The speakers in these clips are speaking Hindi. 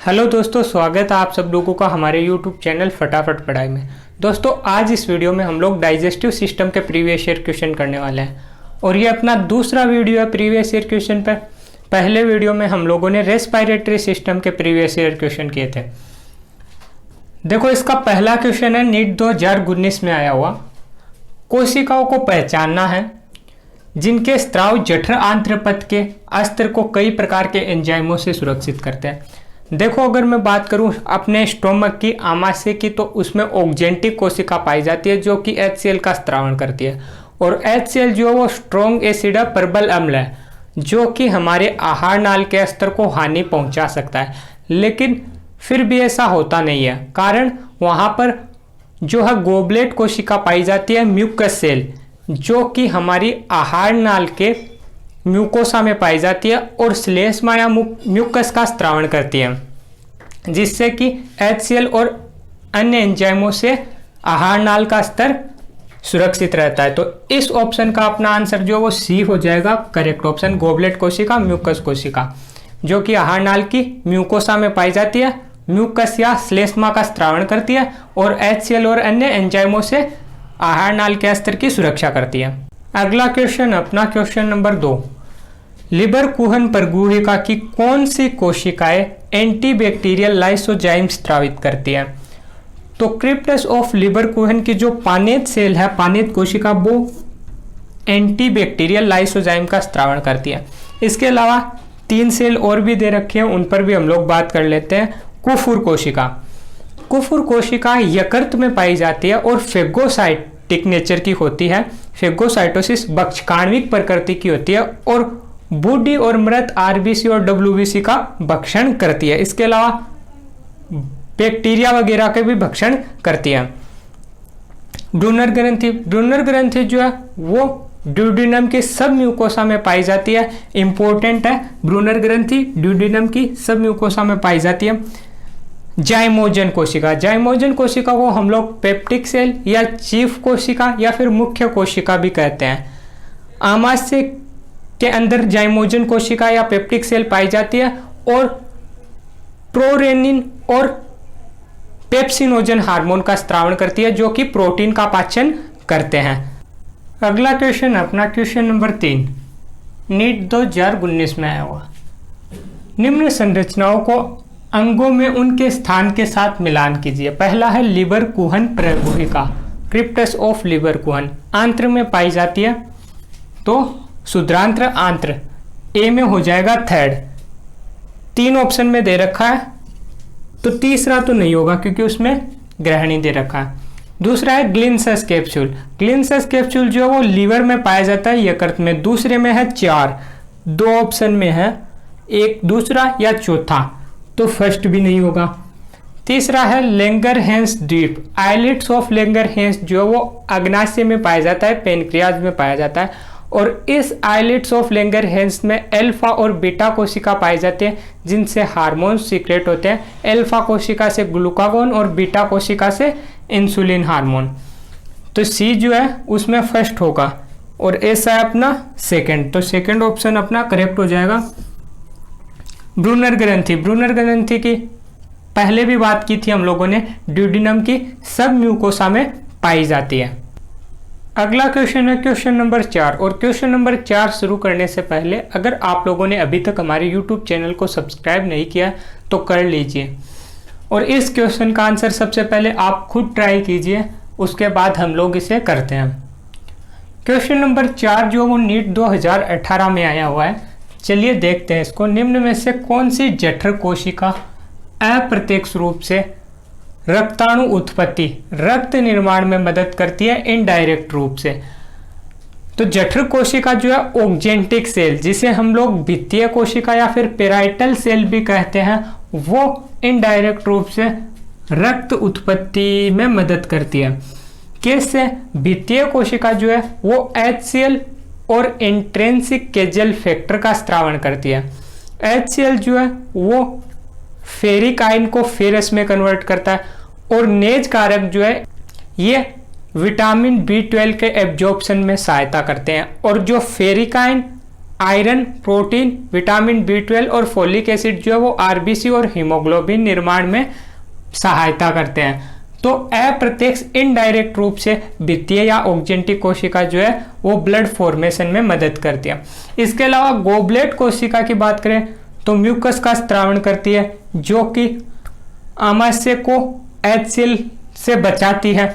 हेलो दोस्तों, स्वागत है आप सब लोगों का हमारे यूट्यूब चैनल फटाफट पढ़ाई में। दोस्तों, आज इस वीडियो में हम लोग डाइजेस्टिव सिस्टम के प्रीवियस ईयर क्वेश्चन करने वाले हैं और ये अपना दूसरा वीडियो है प्रीवियस ईयर क्वेश्चन पर। पहले वीडियो में हम लोगों ने रेस्पिरेटरी सिस्टम के प्रीवियस ईयर क्वेश्चन किए थे। देखो, इसका पहला क्वेश्चन है नीट 2019 में आया हुआ। कोशिकाओं को पहचानना है जिनके स्त्राव जठर आंत्र पथ के अस्त्र को कई प्रकार के एंजाइमों से सुरक्षित करते हैं। देखो, अगर मैं बात करूं अपने स्टोमक की, आमाशय की, तो उसमें ऑक्जेंटिक कोशिका पाई जाती है जो कि HCl का स्त्रावण करती है। और HCl जो है वो स्ट्रॉन्ग एसिड है, प्रबल अम्ल है, जो कि हमारे आहार नाल के स्तर को हानि पहुंचा सकता है। लेकिन फिर भी ऐसा होता नहीं है, कारण वहां पर जो है गोबलेट कोशिका पाई जाती है, म्यूकस सेल, जो कि हमारी आहार नाल के म्यूकोसा में पाई जाती है और श्लेष्मा या म्यूकस का स्त्रावण करती है, जिससे कि HCl और अन्य एंजाइमों से आहार नाल का स्तर सुरक्षित रहता है। तो इस ऑप्शन का अपना आंसर जो वो सी हो जाएगा, करेक्ट ऑप्शन, गोबलेट कोशिका, म्यूकस कोशिका, जो कि आहार नाल की म्यूकोसा में पाई जाती है, म्यूकस या श्लेष्मा का स्त्रावण करती है और HCl और अन्य एंजाइमों से आहार नाल के स्तर की सुरक्षा करती है। अगला क्वेश्चन अपना क्वेश्चन नंबर 2। लिवर कुहन परगुहिका की कौन सी कोशिकाएं एंटीबैक्टीरियल लाइसोजाइम स्त्रावित करती है? तो क्रिप्टस ऑफ लिवर कुहन की जो पानेत सेल है, पानेत कोशिका, वो एंटीबैक्टीरियल लाइसोजाइम का स्त्रावण करती है। इसके अलावा 3 सेल और भी दे रखे हैं, उन पर भी हम लोग बात कर लेते हैं। कुफुर कोशिका, कुफुर कोशिका यकृत में पाई जाती है और फेगोसाइटिक नेचर की होती है। फेगोसाइटोसिस भक्षकाण्विक प्रकृति की होती है और बूढ़ी और मृत RBC और WBC का भक्षण करती है। इसके अलावा बैक्टीरिया वगैरह के भी भक्षण करती है। ब्रूनर ग्रंथि, ब्रूनर ग्रंथि जो है वो ड्यूडेनम की सब म्यूकोसा में पाई जाती है। इंपॉर्टेंट है, ब्रूनर ग्रंथि ड्यूडेनम की सब म्यूकोसा में पाई जाती है। जाइमोजन कोशिका, जाइमोजन कोशिका को हम लोग पेप्टिक सेल या चीफ कोशिका या फिर मुख्य कोशिका भी कहते हैं। आमाशय के अंदर जाइमोजन कोशिका या पेप्टिक सेल पाई जाती है और प्रोरेनिन और पेप्सिनोजन हार्मोन का स्त्रावण करती है, जो कि प्रोटीन का पाचन करते हैं। अगला क्वेश्चन अपना क्वेश्चन नंबर 3, नीट 2019 में आया हुआ। निम्न संरचनाओं को अंगों में उनके स्थान के साथ मिलान कीजिए। पहला है लिवर कुहन परगुहिका, क्रिप्टस ऑफ लिवर कुहन, आंत्र में पाई जाती है, तो शुद्रांत्र आंत्र ए में हो जाएगा थर्ड। 3 ऑप्शन में दे रखा है, तो तीसरा तो नहीं होगा क्योंकि उसमें ग्रहणी दे रखा है। दूसरा है ग्लिनसस कैप्सूल, ग्लिनसस कैप्सूल जो है वो लीवर में पाया जाता है, यकृत में। दूसरे में है 4, 2 ऑप्शन में है, एक दूसरा या चौथा, तो फर्स्ट भी नहीं होगा। तीसरा है लेंगरहैंस द्वीप, आइलेट्स ऑफ लेंगरहैंस जो है वो अग्नाशय में पाया जाता है, पेनक्रियाज में पाया जाता है और इस आइलेट्स ऑफ लेंगरहैंस में अल्फा और बीटा कोशिका पाए जाते हैं, जिनसे हार्मोन सीक्रेट होते हैं। अल्फा कोशिका से ग्लूकागोन और बीटा कोशिका से इंसुलिन हार्मोन। तो सी जो है उसमें फर्स्ट होगा और ऐसा है अपना सेकंड, तो सेकंड ऑप्शन अपना करेक्ट हो जाएगा। ब्रूनर ग्रंथि, ब्रूनर ग्रंथि की पहले भी बात की थी हम लोगों ने, ड्यूडेनम की सब म्यूकोसा में पाई जाती है। अगला क्वेश्चन है क्वेश्चन नंबर 4 और क्वेश्चन नंबर 4 शुरू करने से पहले अगर आप लोगों ने अभी तक हमारे YouTube चैनल को सब्सक्राइब नहीं किया तो कर लीजिए और इस क्वेश्चन का आंसर सबसे पहले आप खुद ट्राई कीजिए, उसके बाद हम लोग इसे करते हैं। क्वेश्चन नंबर 4 जो वो नीट 2018 में आया हुआ है, चलिए देखते हैं इसको। निम्न में से कौन सी जठर कोशिका अप्रत्यक्ष रूप से रक्ताणु उत्पत्ति, रक्त निर्माण में मदद करती है इनडायरेक्ट रूप से? तो जठर कोशिका जो है ऑक्जेंटिक सेल, जिसे हम लोग भित्तीय कोशिका या फिर पेराइटल सेल भी कहते हैं, वो इनडायरेक्ट रूप से रक्त उत्पत्ति में मदद करती है। कैसे? भित्तीय कोशिका जो है वो HCl और इंट्रिंसिक केजल फैक्टर का स्त्रावण करती है। HCl जो है वो फेरिक आयन को फेरस में कन्वर्ट करता है और नेज कारक जो है ये विटामिन B12 के एब्जॉर्प्शन में सहायता करते हैं और जो ferric ion iron, protein, vitamin B12 और फोलिक एसिड जो है वो आरबीसी और हीमोग्लोबिन निर्माण में सहायता करते हैं। तो अप्रत्यक्ष इनडायरेक्ट रूप से भित्तीय या ऑक्जेंटिक कोशिका जो है वो ब्लड फॉर्मेशन में मदद करती है। इसके अलावा गोबलेट कोशिका की बात करें तो म्यूकस का स्त्रावण करती है जो कि आमाशय को HCl से बचाती है।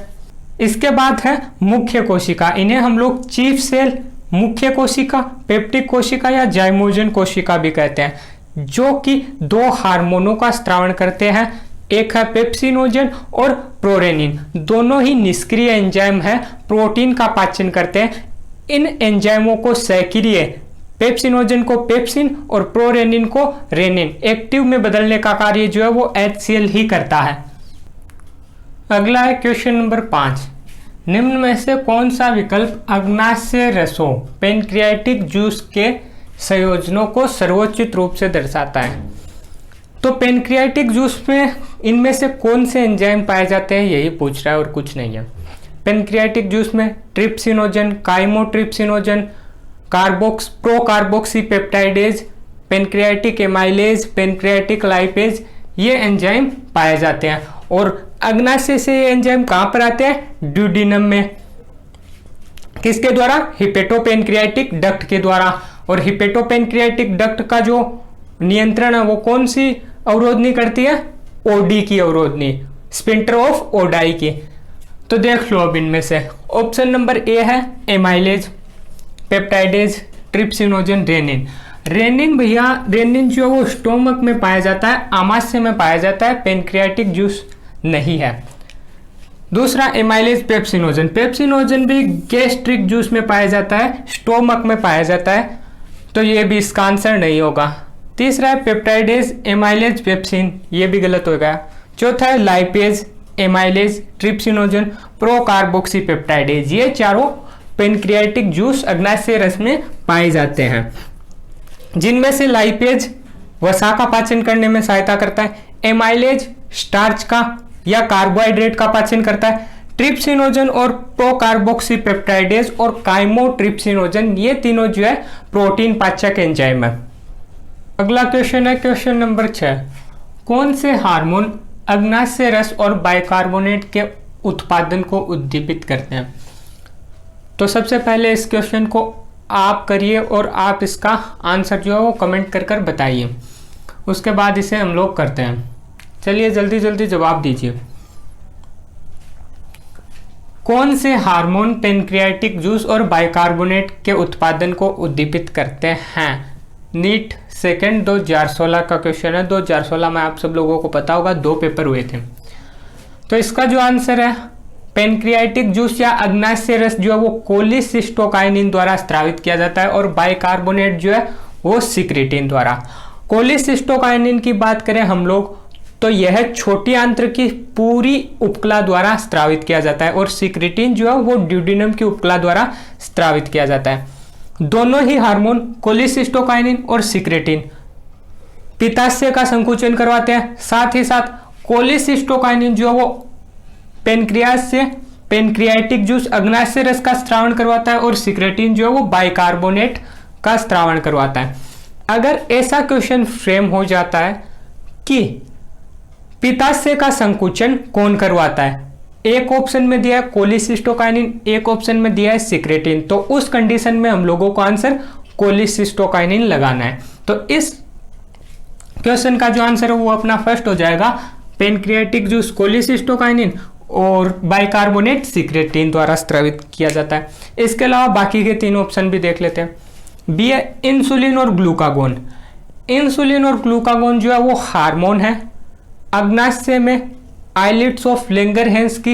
इसके बाद है मुख्य कोशिका, इन्हें हम लोग चीफ सेल, मुख्य कोशिका, पेप्टिक कोशिका या जाइमोजन कोशिका भी कहते हैं, जो कि दो हार्मोनों का स्त्रावण करते हैं। एक है पेप्सिनोजन और प्रोरेनिन, दोनों ही निष्क्रिय एंजाइम है, प्रोटीन का पाचन करते हैं। इन एंजाइमों को सक्रिय, पेप्सिनोजन को पेप्सिन और प्रोरेनिन को रेनिन, एक्टिव में बदलने का कार्य जो है वो HCl ही करता है। अगला है क्वेश्चन नंबर 5, निम्न में से कौन सा विकल्प अग्नाशय रसों पेनक्रियाटिक जूस के संयोजनों को सर्वोचित रूप से दर्शाता है? तो पेनक्रियाटिक जूस में इनमें से कौन से एंजाइम पाए जाते हैं यही पूछ रहा है और कुछ नहीं है। पेनक्रियाटिक जूस में trypsinogen, chymotrypsinogen, procarboxy peptidase, pancreatic amylase, pancreatic lipase, ये एंजाइम पाए जाते हैं। और अग्नाशय से ये एंजाइम कहाँ पर आते हैं? ड्यूडिनम में। किसके द्वारा? हिपेटोपेनक्रियाटिक डक्ट के द्वारा। और हिपेटोपेनक्रियाटिक डक्ट का जो नियंत्रण है वो कौन सी अवरोधनी करती है? ओडी की अवरोधनी, स्पिंटर ऑफ ओडाई की। तो देख लो अब इनमें से ऑप्शन नंबर ए है amylase, peptidase, trypsinogen, rennin. Rennin भैया, रेनिन जो वो स्टोमक में पाया जाता है, आमाशय में पाया जाता है, पेनक्रियाटिक जूस नहीं है। दूसरा एमाइलेज पेप्सिनोजन, पेप्सिनोजन भी गैस्ट्रिक जूस में पाया जाता है, स्टोमक में पाया जाता है, तो ये भी इसका आंसर नहीं होगा। तीसरा है पेप्टाइडेज, एमाइलेज, पेप्सिन, ये भी गलत हो गया। चौथा है lipase, amylase, trypsinogen, procarboxy peptidase, ये चारों पेनक्रियाटिक जूस अग्नाशय रस में पाए जाते हैं, जिनमें से लाइपेज वसा का पाचन करने में सहायता करता है, एमाइलेज स्टार्च का या कार्बोहाइड्रेट का पाचन करता है, ट्रिप्सिनोजन और प्रोकार्बोक्सी पेप्टाइडेज और काइमोट्रिप्सिनोजन, ये तीनों जो है प्रोटीन पाचक एंजाइम है। अगला क्वेश्चन है क्वेश्चन नंबर 6, कौन से हार्मोन अग्नाशय रस और बाइकार्बोनेट के उत्पादन को उद्दीपित करते हैं? तो सबसे पहले इस क्वेश्चन को आप करिए और आप इसका आंसर जो है वो कमेंट कर कर बताइए, उसके बाद इसे हम लोग करते हैं। चलिए जल्दी जल्दी जवाब दीजिए। कौन से हार्मोन पेनक्रियाटिक जूस और बाइकार्बोनेट के उत्पादन को उद्दीपित करते हैं? नीट सेकंड 2016 का क्वेश्चन है। 2016 में आप सब लोगों को पता होगा 2 पेपर हुए थे। तो इसका जो आंसर है पेनक्रियाटिक जूस या अग्नाशय रस जो है वो कोलिसिस्टोकाइनिन द्वारा स्रावित किया जाता है और बाइकार्बोनेट जो है वो सिक्रेटिन द्वारा। कोलिसिस्टोकाइनिन की बात करें हम लोग तो यह छोटी आंत्र की पूरी उपकला द्वारा स्रावित किया जाता है और सिक्रेटिन जो है वो ड्यूडिनम की उपकला द्वारा स्रावित किया जाता है। दोनों ही हार्मोन कोलिसिस्टोकाइनिन और सिक्रेटिन पित्ताशय का संकुचन करवाते हैं, साथ ही साथ कोलिसिस्टोकाइनिन जो है वो पेनक्रियास से पेनक्रियाटिक जूस अग्नाशय रस का स्रावण करवाता है और सिक्रेटिन जो है वो बाइकार्बोनेट का स्रावण करवाता है। अगर ऐसा क्वेश्चन फ्रेम हो जाता है कि पित्ताशय का संकुचन कौन करवाता है, एक ऑप्शन में दिया है कोलिसिस्टोकाइनिन, एक ऑप्शन में दिया है सिक्रेटिन, तो उस कंडीशन में हम लोगों को आंसर कोलिसिस्टोकाइनिन लगाना है। तो इस क्वेश्चन का जो आंसर है वो अपना फर्स्ट हो जाएगा, पेनक्रियाटिक जूस कोलिसिस्टोकाइनिन और बाइकार्बोनेट सिक्रेटिन द्वारा स्रावित किया जाता है। इसके अलावा बाकी के 3 ऑप्शन भी देख लेते हैं। बी है इंसुलिन और ग्लूकागोन। इंसुलिन और ग्लूकागोन जो है वो हार्मोन है, अग्नाशय में आइलेट्स ऑफ लैंगरहैंस की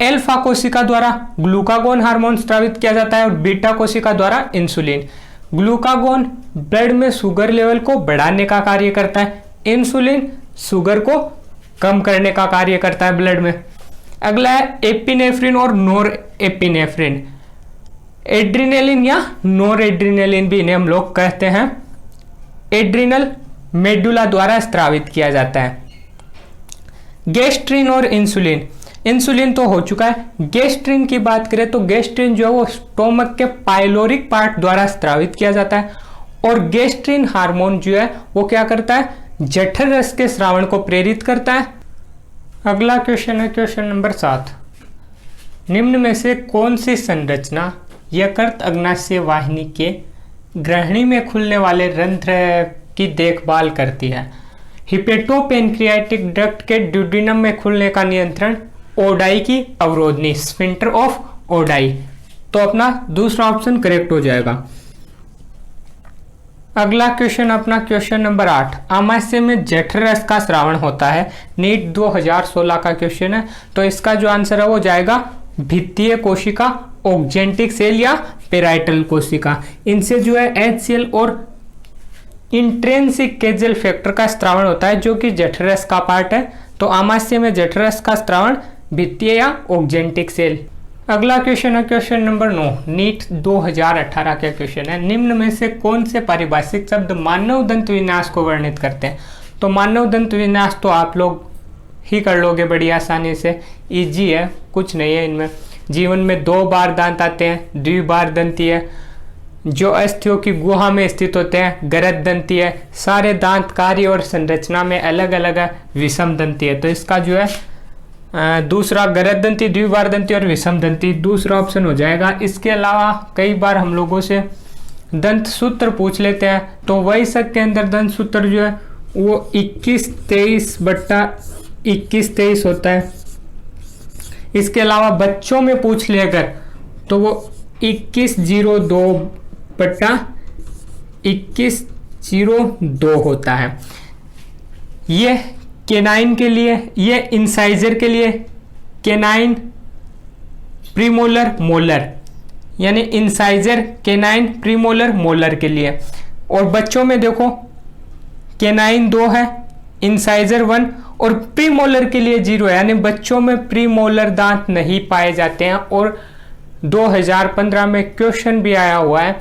एल्फा कोशिका द्वारा ग्लूकागोन हार्मोन स्रावित किया जाता है और बीटा कोशिका द्वारा इंसुलिन। ग्लूकागोन ब्लड में शुगर लेवल को बढ़ाने का कार्य करता है, इंसुलिन शुगर को कम करने का कार्य करता है ब्लड में। अगला है एपिनेफ्रिन और नोर एपिनेफ्रिन। एड्रिनेलिन या नोर एड्रिनेलिन भी इन्हें हम लोग कहते हैं, एड्रिनल मेडुला द्वारा स्रावित किया जाता है। गैस्ट्रिन और इंसुलिन, इंसुलिन तो हो चुका है, गैस्ट्रिन की बात करें तो गैस्ट्रिन जो है वो स्टोमक के पाइलोरिक पार्ट द्वारा स्रावित किया जाता है और गेस्ट्रिन हार्मोन जो है वो क्या करता है, जठर रस के स्रावण को प्रेरित करता है। अगला क्वेश्चन है क्वेश्चन नंबर 7। निम्न में से कौन सी संरचना यकृत अग्नाशय वाहिनी के ग्रहणी में खुलने वाले रंध्र की देखभाल करती है? हिपेटोपेनक्रियाटिक डक्ट के ड्यूडेनम में खुलने का नियंत्रण, ओडाई की अवरोधनी, स्फिंक्टर ऑफ ओडाई। तो अपना दूसरा ऑप्शन करेक्ट हो जाएगा। अगला क्वेश्चन अपना क्वेश्चन नंबर 8। आमाशय में जठर रस का स्रावण होता है, नीट 2016 का क्वेश्चन है। तो इसका जो आंसर है वो जाएगा भित्तीय कोशिका, ऑक्जेंटिक सेल या पेराइटल कोशिका। इनसे जो है HCl और इंट्रिंसिक केजल फैक्टर का स्रावण होता है जो कि जठर रस का पार्ट है। तो आमाशय में जठर रस का स्रावण भित्तीय या ऑक्जेंटिक सेल। अगला क्वेश्चन है क्वेश्चन नंबर 9, नीट 2018 का क्वेश्चन है। निम्न में से कौन से पारिभाषिक शब्द मानव दंत विन्यास को वर्णित करते हैं? तो मानव दंत विन्यास तो आप लोग ही कर लोगे बड़ी आसानी से, इजी है, कुछ नहीं है इनमें। जीवन में 2 बार दांत आते हैं, द्विबार दंतीय, जो अस्थियों की गुहा में स्थित होते हैं गरज दंतीय, सारे दांत कार्य और संरचना में अलग अलग है, विषम दंतीय। तो इसका जो है दूसरा गरज दंती, द्विबार दंती और विषम दंती दूसरा ऑप्शन हो जाएगा। इसके अलावा कई बार हम लोगों से दंत सूत्र पूछ लेते हैं, तो वही सब के अंदर दंत सूत्र जो है वो 21-23/21-23 होता है। इसके अलावा बच्चों में पूछ ले अगर तो वो 2102/2102 होता है। ये केनाइन के लिए, ये इंसाइजर के लिए, केनाइन प्रीमोलर मोलर, यानी इंसाइजर केनाइन प्रीमोलर मोलर के लिए। और बच्चों में देखो केनाइन 2 है, इंसाइजर 1 और प्रीमोलर के लिए 0 है, यानी बच्चों में प्रीमोलर दांत नहीं पाए जाते हैं। और 2015 में क्वेश्चन भी आया हुआ है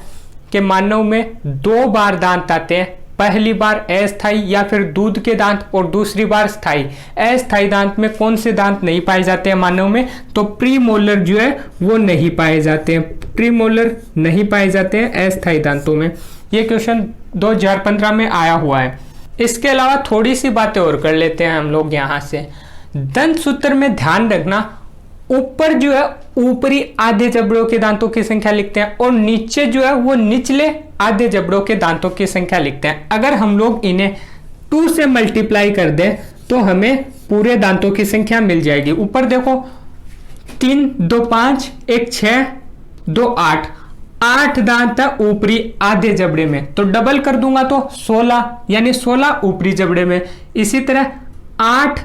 कि मानव में 2 बार दांत आते हैं, पहली बार अस्थायी या फिर दूध के दांत और दूसरी बार स्थायी। अस्थायी दांत में कौन से दांत नहीं पाए जाते हैं मानव में? तो प्रीमोलर जो है वो नहीं पाए जाते हैं, प्रीमोलर नहीं पाए जाते हैं अस्थायी दांतों में। ये क्वेश्चन 2015 में आया हुआ है। इसके अलावा थोड़ी सी बातें और कर लेते हैं हम लोग यहाँ से। दंत सूत्र में ध्यान रखना, ऊपर जो है ऊपरी आधे जबड़ों के दांतों की संख्या लिखते हैं और नीचे जो है वो निचले आधे जबड़ों के दांतों की संख्या लिखते हैं। अगर हम लोग इन्हें 2 से मल्टीप्लाई कर दें तो हमें पूरे दांतों की संख्या मिल जाएगी। ऊपर देखो 3, 2, 5, 1, 6, 2, 8, 8 दांत है ऊपरी आधे जबड़े में, तो डबल कर दूंगा तो 16, यानी 16 ऊपरी जबड़े में। इसी तरह 8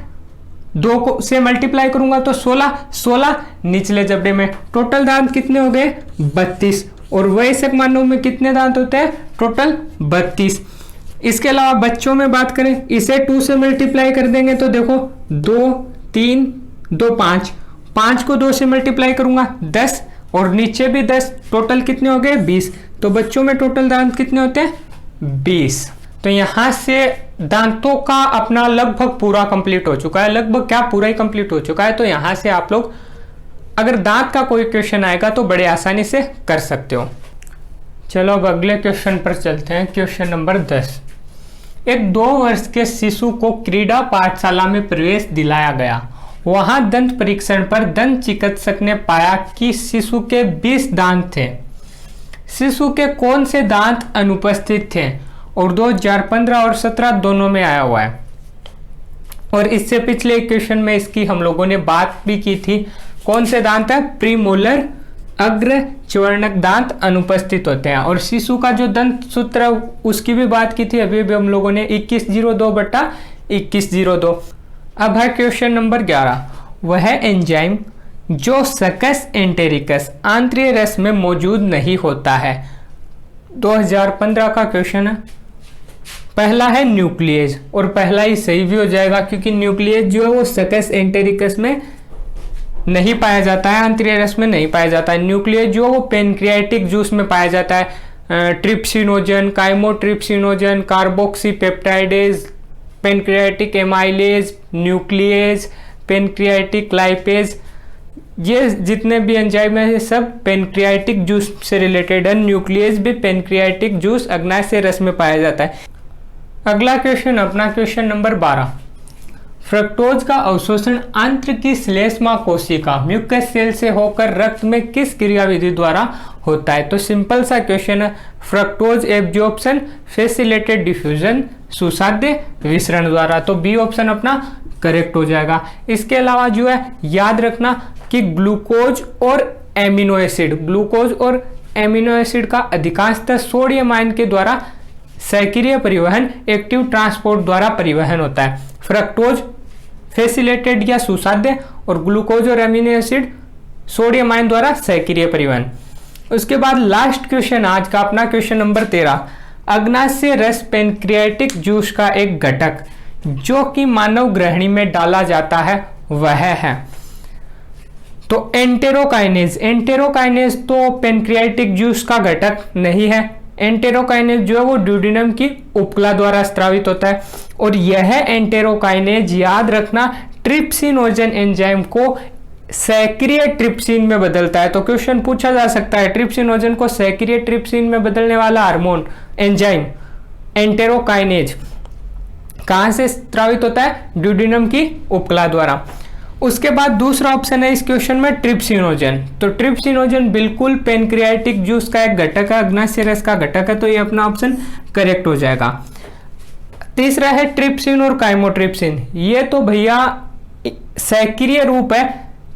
2 को से मल्टीप्लाई करूंगा तो 16 निचले जबड़े में। टोटल दांत कितने हो गए? 32। और वयस्क मानव में कितने दांत होते हैं? टोटल 32। इसके अलावा बच्चों में बात करें, इसे 2 से मल्टीप्लाई कर देंगे तो देखो 2, 3, 2, 5, 5 को 2 से मल्टीप्लाई करूंगा 10 और नीचे भी 10, टोटल कितने हो गए? 20। तो बच्चों में टोटल दांत कितने होते हैं? 20। तो यहां से दांतों का अपना लगभग पूरा कंप्लीट हो चुका है, लगभग क्या पूरा ही कंप्लीट हो चुका है। तो यहां से आप लोग अगर दांत का कोई क्वेश्चन आएगा तो बड़े आसानी से कर सकते हो। चलो अब अगले क्वेश्चन पर चलते हैं। Question number 10। एक 2 वर्ष के शिशु को क्रीड़ा पाठशाला में प्रवेश दिलाया गया। वहां दंत परीक्षण पर दंत चिकित्सक ने पाया कि शिशु के 20 दांत थे। शिशु के कौन से दांत अनुपस्थित थे? और 2015 और 17 दोनों में आया हुआ है। और इससे पिछले क्वेश्चन में इसकी हम लोगों ने बात भी की थी। कौन से दांत है? प्रीमोलर अग्र च्वर्णक दांत अनुपस्थित होते हैं। और शिशु का जो दंत सूत्र उसकी भी बात की थी अभी भी हम लोगों ने 2102/2102। अब है क्वेश्चन नंबर 11। वह एंजाइम जो सकस एंटेरिकस आंतरिक रस में मौजूद नहीं होता है। 2015 का क्वेश्चन है। पहला है न्यूक्लियस, और पहला ही सही भी हो जाएगा क्योंकि न्यूक्लियस जो है वो सकस एंटेरिकस में नहीं पाया जाता है, आंतरिक रस में नहीं पाया जाता है। न्यूक्लियस जो वो पेनक्रियाटिक जूस में पाया जाता है। Trypsinogen, chymotrypsinogen, carboxypeptidase, pancreatic amylase, nucleus, pancreatic lipase, ये जितने भी एंजाइम है ये सब पेनक्रियाटिक जूस से रिलेटेड है। न्यूक्लियस भी पेनक्रियाटिक जूस अग्नाशय रस में पाया जाता है। अगला क्वेश्चन अपना क्वेश्चन नंबर 12। फ्रक्टोज का अवशोषण आंत्र की श्लेष्मा कोशिका म्यूकस सेल से होकर रक्त में किस क्रियाविधि द्वारा होता है? तो सिंपल सा क्वेश्चन है। फ्रक्टोज एब्जॉर्प्शन, फैसिलिटेटेड डिफ्यूजन, सुसाध्य विसरण द्वारा। तो बी ऑप्शन अपना करेक्ट हो जाएगा। इसके अलावा जो है याद रखना कि ग्लूकोज और एमिनो एसिड का अधिकांशतः सोडियम आयन के द्वारा सक्रिय परिवहन, एक्टिव ट्रांसपोर्ट द्वारा परिवहन होता है। फ्रक्टोज फैसिलिटेटेड या सुसाध्य और ग्लूकोज और एमिनो एसिड सोडियम आयन द्वारा सक्रिय परिवहन। उसके बाद लास्ट क्वेश्चन आज का अपना क्वेश्चन नंबर 13। अग्नाशय रस पेनक्रियाटिक जूस का एक घटक जो कि मानव ग्रहणी में डाला जाता है वह है। तो एंटेरोकाइनेज तो पेनक्रियाटिक जूस का घटक नहीं है। एंटेरोकाइनेज जो है वो ड्यूडेनम की उपकला द्वारा स्त्रावित होता है और यह एंटेरोकाइनेज याद रखना ट्रिप्सिनोजन एंजाइम को सक्रिय ट्रिप्सिन में बदलता है। तो क्वेश्चन पूछा जा सकता है ट्रिप्सिनोजन को सक्रिय ट्रिप्सिन में बदलने वाला हार्मोन एंजाइम एंटेरोकाइनेज कहां से स्त्रावित होता है? ड्यूडेनम की उपकला द्वारा। उसके बाद दूसरा ऑप्शन है इस क्वेश्चन में ट्रिप्सिनोजन। तो ट्रिप्सिनोजन बिल्कुल पेनक्रियाटिक जूस का एक घटक है, अग्नाशय रस का घटक है, तो ये अपना ऑप्शन करेक्ट हो जाएगा। तीसरा है ट्रिप्सिन और काइमोट्रिप्सिन। ये तो भैया सक्रिय रूप है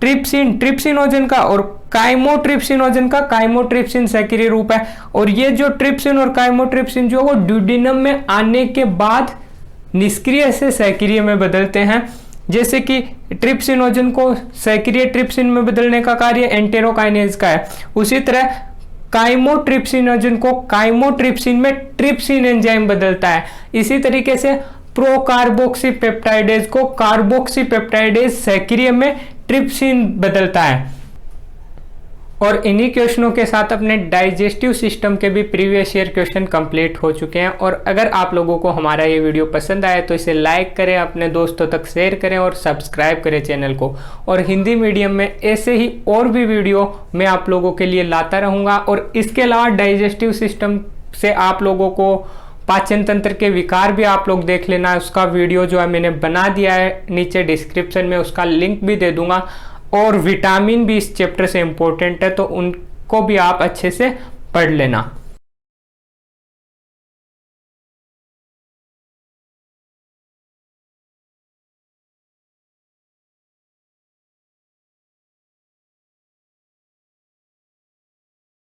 ट्रिप्सिनोजन का और काइमोट्रिप्सिन सक्रिय रूप है। और ये जो ट्रिप्सिन और काइमोट्रिप्सिन जो वो ड्यूडेनम में आने के बाद निष्क्रिय से सक्रिय में बदलते हैं। जैसे कि ट्रिप्सिनोजन को सक्रिय ट्रिप्सिन में बदलने का कार्य एंटेरोकाइनेज का है, उसी तरह काइमोट्रिप्सिनोजन को काइमोट्रिप्सिन में ट्रिप्सिन एंजाइम बदलता है। इसी तरीके से प्रोकार्बोक्सीपेप्टाइडेज को कार्बोक्सीपेप्टाइडेज सक्रिय में ट्रिप्सिन बदलता है। और इन्हीं क्वेश्चनों के साथ अपने डाइजेस्टिव सिस्टम के भी प्रीवियस ईयर क्वेश्चन कंप्लीट हो चुके हैं। और अगर आप लोगों को हमारा ये वीडियो पसंद आए तो इसे लाइक करें, अपने दोस्तों तक शेयर करें और सब्सक्राइब करें चैनल को। और हिंदी मीडियम में ऐसे ही और भी वीडियो मैं आप लोगों के लिए लाता रहूँगा। और इसके अलावा डाइजेस्टिव सिस्टम से आप लोगों को पाचन तंत्र के विकार भी आप लोग देख लेना। उसका वीडियो जो है मैंने बना दिया है, नीचे डिस्क्रिप्शन में उसका लिंक भी दे दूंगा। और विटामिन भी इस चैप्टर से इम्पोर्टेंट है, तो उनको भी आप अच्छे से पढ़ लेना।